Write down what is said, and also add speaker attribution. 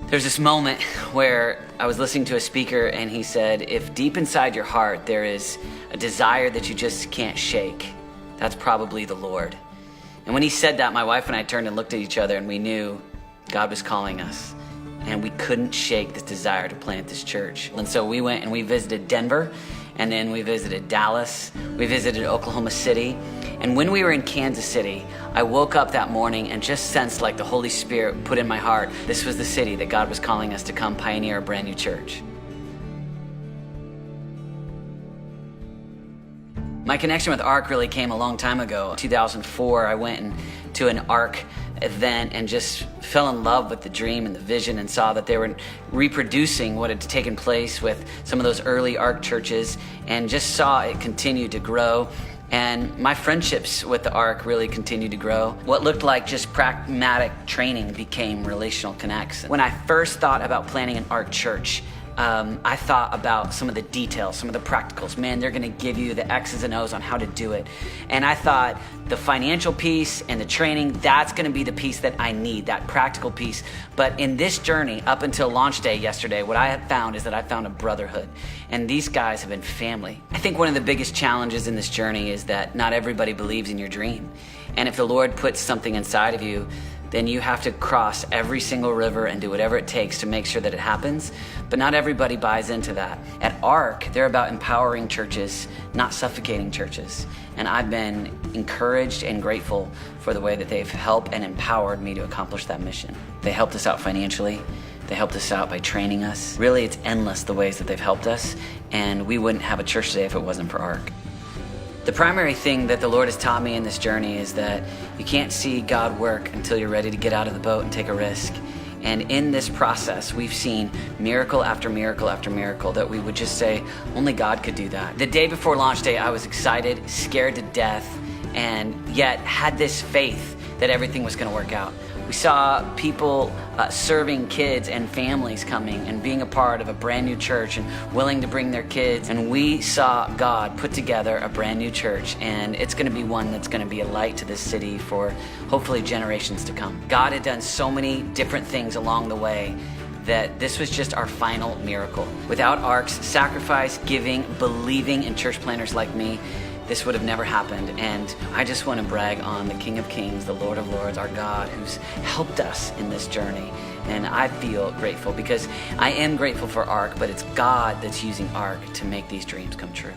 Speaker 1: There's this moment where I was listening to a speaker and he said, if deep inside your heart there is a desire that you just can't shake, that's probably the Lord. And when he said that, my wife and I turned and looked at each other and we knew God was calling us. And we couldn't shake this desire to plant this church. And so we went and we visited Denver, and then we visited Dallas, we visited Oklahoma City. And when we were in Kansas City, I woke up that morning and just sensed like the Holy Spirit put in my heart, this was the city that God was calling us to come pioneer a brand new church. My connection with ARC really came a long time ago. In 2004, I went to an ARC event and just fell in love with the dream and the vision and saw that they were reproducing what had taken place with some of those early ARC churches and just saw it continue to grow. And my friendships with the ARC really continued to grow. What looked like just pragmatic training became relational connects. When I first thought about planning an ARC church, I thought about some of the details, some of the practicals. Man, they're gonna give you the X's and O's on how to do it. And I thought the financial piece and the training, that's gonna be the piece that I need, that practical piece. But in this journey, up until launch day yesterday, what I have found is that I found a brotherhood. And these guys have been family. I think one of the biggest challenges in this journey is that not everybody believes in your dream. And if the Lord puts something inside of you, then you have to cross every single river and do whatever it takes to make sure that it happens. But not everybody buys into that. At ARC, they're about empowering churches, not suffocating churches. And I've been encouraged and grateful for the way that they've helped and empowered me to accomplish that mission. They helped us out financially. They helped us out by training us. Really, it's endless the ways that they've helped us. And we wouldn't have a church today if it wasn't for ARC. The primary thing that the Lord has taught me in this journey is that you can't see God work until you're ready to get out of the boat and take a risk. And in this process, we've seen miracle after miracle after miracle that we would just say, only God could do that. The day before launch day, I was excited, scared to death, and yet had this faith that everything was gonna work out. We saw people serving kids and families coming and being a part of a brand new church and willing to bring their kids. And we saw God put together a brand new church, and it's gonna be one that's gonna be a light to this city for hopefully generations to come. God had done so many different things along the way that this was just our final miracle. Without ARC's sacrifice, giving, believing in church planners like me, this would have never happened. And I just want to brag on the King of Kings, the Lord of Lords, our God, who's helped us in this journey. And I feel grateful because I am grateful for ARC, but it's God that's using ARC to make these dreams come true.